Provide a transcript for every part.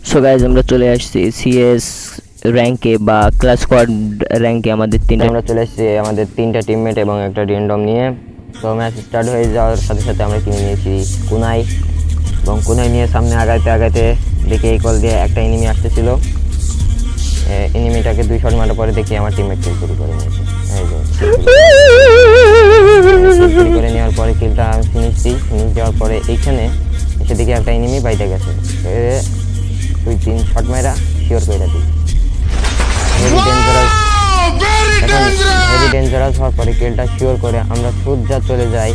So guys আমরা চলে আসছি সিএস র্যাঙ্কে বা ক্লাস স্কোয়াড র্যাঙ্কে। আমরা চলে আসছি আমাদের তিনটা টিমমেট এবং একটা র্যান্ডম নিয়ে। তো ম্যাচ স্টার্ট হয়ে যাওয়ার সাথে সাথে আমরা কিনে নিয়েছি কুনাই, এবং কুনাই নিয়ে সামনে আগাইতে আগাইতে দেখি এই কল দিয়ে একটা এনিমি আসতেছিল। এনিমিটাকে 2 শট মারার পরে দেখি আমার টিমমেট কিল শুরু করে নিয়েছে। এই যে কিল করে নেওয়ার পরে কিলটা ফিনিশ দেওয়ার পরে এইখানে এসে দেখি একটা এনিমি বাইতে গেছে। 2-3 শট মারা শিওর করে দিই। ভেরি ডেঞ্জারাস হওয়ার পরে কিলটা শিওর করে আমরা সোজা চলে যাই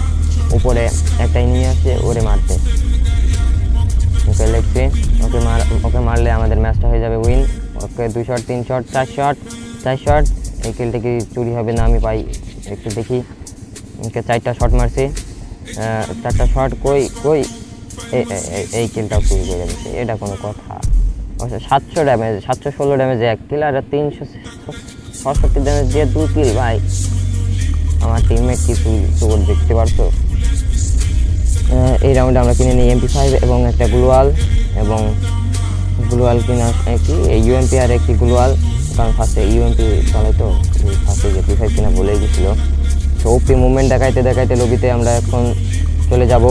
উপরে। একটা এনিমি আছে ওরে মারতে। ওকে লেগছি, ওকে মারলে আমাদের ম্যাচটা হয়ে যাবে উইন। ওকে 2 শট 3 শট 4 শট। এই কিলটা কি চুরি হবে না আমি পাই একটু দেখি। ওকে 4টা শট মারছি, 4টা শট কই এই কিলটাও চুরি করে দিচ্ছে। এটা কোনো কথা? 700 ড্যামেজ, 716 ড্যামেজে 1 কিল আর 366 ড্যামেজ দিয়ে 2 কিল। ভাই আমার টিমমেট কি চোর দেখতে পারছো? এই রাউন্ডে আমরা কিনে নিই MP5 এবং একটা গ্লোয়াল, এবং গ্লোয়াল কিনা কি ইউএমপি আর একটি গ্লোয়াল, কারণ ফার্স্টে ইউএমপি চালাই তো ফার্স্টে MP5 কিনা বলেই গেছিলো। তো ওপি মুভমেন্ট দেখাইতে লবিতে আমরা এখন চলে যাব।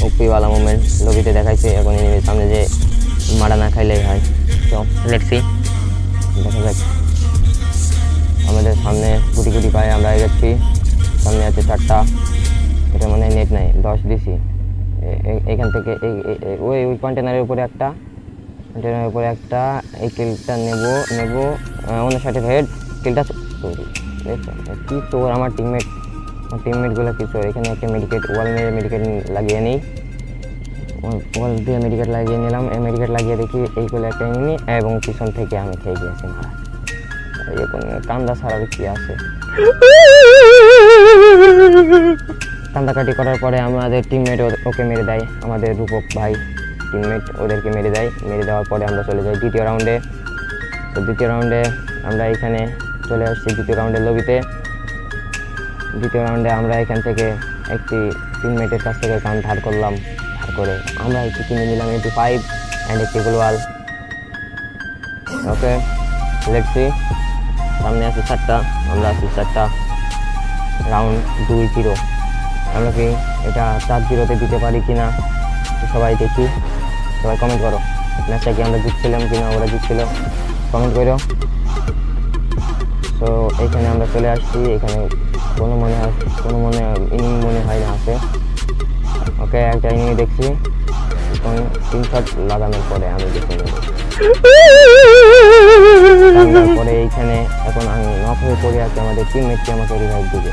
ওপিওয়ালা মুভমেন্ট লবিতে দেখাইছে, এখন এনিমির সামনে যে মারা না খাইলেই হয়। তো লেটস সি, দেখা যাক। আমাদের সামনে গুটি পায়ে আমরা এগোচ্ছি। সামনে আছে 4টা, এটা মানে নেট নাই 10 দিছি। এখান থেকে ওই কন্টেনারের উপরে একটা, এই কিলটা নেব 59 হেড। কিলটা কি তোর আমার টিমমেটগুলো কি তোর? এখানে একটা মেডিকেট ওয়াল মেরে মেডিকেট লাগিয়ে নিই। ওয়াল দিয়ে মেডিকেট লাগিয়ে নিলাম। এই মেডিকেট লাগিয়ে দেখি এই কোলে একটা এনিমি এবং পিছন থেকে আমি খেয়ে গিয়েছি মারা। এরকম কান্দা ছাড়ার কি আছে? কান্দাকাটি করার পরে আমাদের টিমমেট ওকে মেরে দেয়, আমাদের রূপক ভাই টিমমেট ওদেরকে মেরে দেওয়ার পরে আমরা চলে যাই দ্বিতীয় রাউন্ডে। তো দ্বিতীয় রাউন্ডে আমরা এখানে চলে আসছি দ্বিতীয় রাউন্ডের লবিতে। দ্বিতীয় রাউন্ডে আমরা এখান থেকে একটি টিমমেটের কাছ থেকে গান ধার করে আমরা একটু কিনে নিলাম MP5 অ্যান্ড একটি গ্লোয়াল। ওকে লেটস সি, সামনে আছে 4টা, আমরা আছি 4টা। রাউন্ড 2-0। আমরা কি এটা 4-0তে দিতে পারি কিনা সবাই দেখি, সবাই কমেন্ট করো। ম্যাচটা কি আমরা জিতছিলাম কিনা ওরা জিতছিল, কমেন্ট করো। তো এইখানে আমরা চলে আসছি, এখানে কোনো ইনিং মনে হয় না আছে। ওকে একটা ইনিং দেখছি, 3 শট লাগানোর পরে আমি দেখে নেব। তারপরে এইখানে এখন আমি নক হয়ে পড়ে আছি, আমাদের টিমমেটকে আমাকে রিভাইভ দিবে।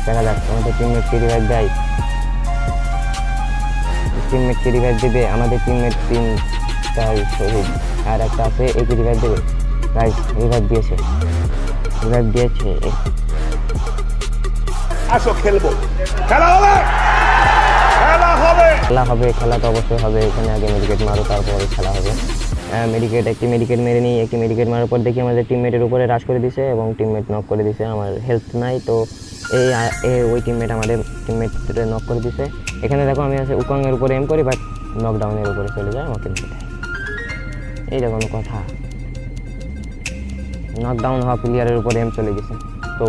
দেখা যাক আমাদের টিমমেটকে রিভাইভ দেবে। আমাদের টিমমেট 3টাই শহীদ, আর একটা আছে একে রিভাইভ দেবে। গাইস রিভাইভ দিয়েছে। আসো খেলবো, খেলা হবে। খেলা তো অবশ্যই হবে। এখানে আগে মেডিকেট মারো, তারপরে খেলা হবে। একটি মেডিকেট মেরে নিই। একটি মেডিকেট মারার পর দেখি আমাদের টিমমেটের উপরে রাশ করে দিছে এবং টিমমেট নক করে দিছে। আমার হেলথ নাই, তো ওই টিমমেট আমাদের টিমমেটে নক করে দিছে। এখানে দেখো আমি আছে উকংয়ের উপরে এম করি, বাট নকডাউনের উপরে চলে যায়, আমাকে নিতে দেয়। এইটা কোনো কথা? নকডাউন হওয়া প্লেয়ারের উপরে এম চলে গেছে, তো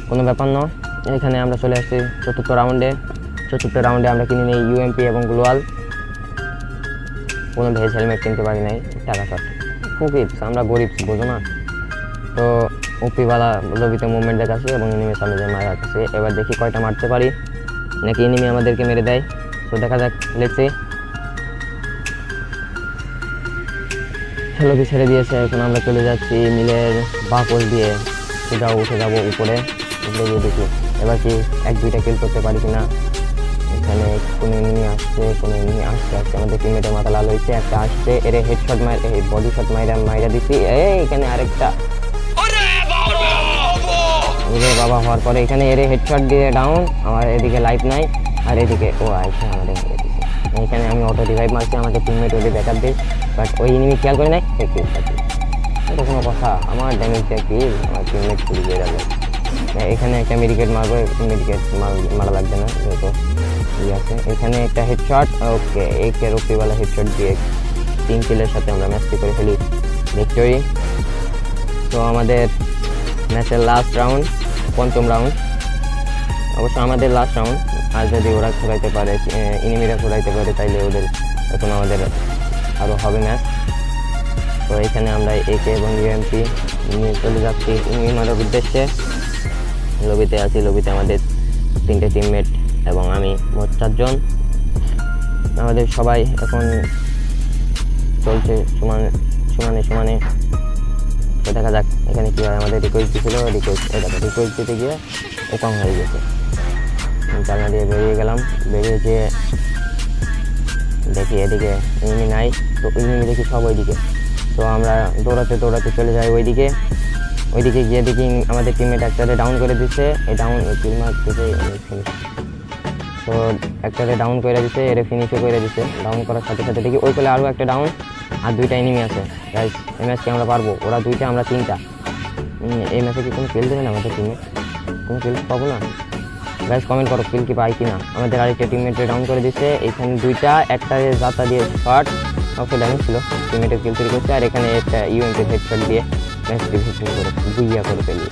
কোনো ব্যাপার নয়। এখানে আমরা চলে আসছি চতুর্থ রাউন্ডে আমরা কিনে নিই ইউএমপি এবং গ্লোয়াল। কোনো ভেজ হেলমেট কিনতে পারি নাই, টাকা শর্ট। ফুকিপস, আমরা গরিব, বোঝো না। তো ওপিওয়ালা লবিতে মুভমেন্ট দেখাচ্ছে এবং এনিমি সামনে যে মারা যাচ্ছে। এবার দেখি কয়টা মারতে পারি, নাকি এনিমি আমাদেরকে মেরে দেয়। তো দেখা যাক, লেটস সি। লবি ছেড়ে দিয়েছে, এখন আমরা চলে যাচ্ছি মিলের বাকল দিয়ে সোজা উঠে যাবো উপরে গিয়ে দেখি এবার কি 1-2টা কিল করতে পারি কিনা। এখানে কোনো এনিমি আসছে আমাদের টিমমেটের মাথা লাল হয়েছে। একটা আসছে, এর হেডশট বডি শট মাইরা দিছি। এখানে আরেকটা বাবা হওয়ার পরে এখানে এর হেডশট দিয়ে ডাউন। আমার এদিকে লাইফ নাই, আর এদিকে ও আইসে আমাদের মেরে দিছে। এখানে আমি অটো রিভাইভ মারছি, আমাদের টিমমেট ওদের ব্যাকআপ দিই, বাট ওই এনিমি খেয়াল করে নাই। এটা কোনো কথা? আমার ড্যামেজটা কি আমার টিমমেট চুরি হয়ে যাবে। এখানে একটা মেডিকেট মারবো, মেডিকেট মারা লাগবে না, যেহেতু আছে এখানে একটা হেডশট। ওকে, একে রুপিওয়ালা হেডশট দিয়ে 3 কিলের সাথে আমরা ম্যাচটি করে ফেলি ভিক্টরি। তো আমাদের ম্যাচের লাস্ট রাউন্ড, পঞ্চম রাউন্ড, অবশ্য আমাদের লাস্ট রাউন্ড। আর যদি ওরা ঘোরাইতে পারে, ইনিমিরা ঘোরাইতে পারে, তাইলে ওদের এখন আমাদের আরও হবে ম্যাচ। তো এখানে আমরা একে এবং ইউএমপি নিয়ে চলে যাচ্ছি ইনিমি মারার উদ্দেশ্যে। লবিতে আছি, লবিতে আমাদের 3টে টিমমেট এবং আমি, মোট 4 জন। আমাদের সবাই এখন চলছে সমানে। তো দেখা যাক এখানে কী হয়। আমাদের রিকোয়েস্ট দিয়েছিল, রিকোয়েস্ট দিতে গিয়ে ওপাং হয়ে গেছে। জানলা দিয়ে বেরিয়ে গেলাম, বেরিয়ে যেয়ে দেখি এদিকে ইনিমি নাই। তো ইনিমি দেখি সব ওইদিকে। তো আমরা দৌড়াতে চলে যাই ওইদিকে গিয়ে দেখি আমাদের টিমমেট একটারে ডাউন করে দিচ্ছে। এই ডাউন কিল মার্ক থেকে ফিনিশ। তো একটারে ডাউন করে দিচ্ছে, এরে ফিনিশও করে দিচ্ছে। ডাউন করার সাথে সাথে দেখি ওই কোলে আরও একটা ডাউন, আর 2টা এনিমি আছে। গাইস, এই ম্যাচকে আমরা পারবো। ওরা 2টা, আমরা 3টা। এই ম্যাচে কি কোনো কিল দেবে না আমাদের টিমমেট? কোনো কিল পাবো না? গাইস কমেন্ট করো কিল কি পাই কিনা। আমাদের আরেকটা টিমমেটে ডাউন করে দিচ্ছে। এইখানে 2টা, একটা জাতা দিয়ে শট, ওকে ড্যামেজ ছিল, টিমমেটের কিল তৈরি করছে। আর এখানে একটা ইউএমপি হেডশট দিয়ে ম্যাচটি ভিক্টরি করে বুইয়া করে ফেলি।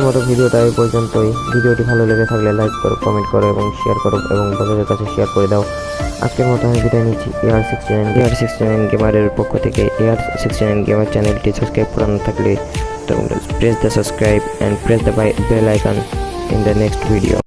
মতো ভিডিওটা এই পর্যন্তই। ভিডিওটি ভালো লেগে থাকলে লাইক করো, কমেন্ট করো এবং শেয়ার করো এবং বন্ধুদের কাছে শেয়ার করে দাও। আজকের মতো আমি বিদায় নিচ্ছি। AR69 গেমারের পক্ষ থেকে। AR69 গেমার চ্যানেলটি সাবস্ক্রাইব করা না থাকলে press the subscribe and press the bell icon in the next video.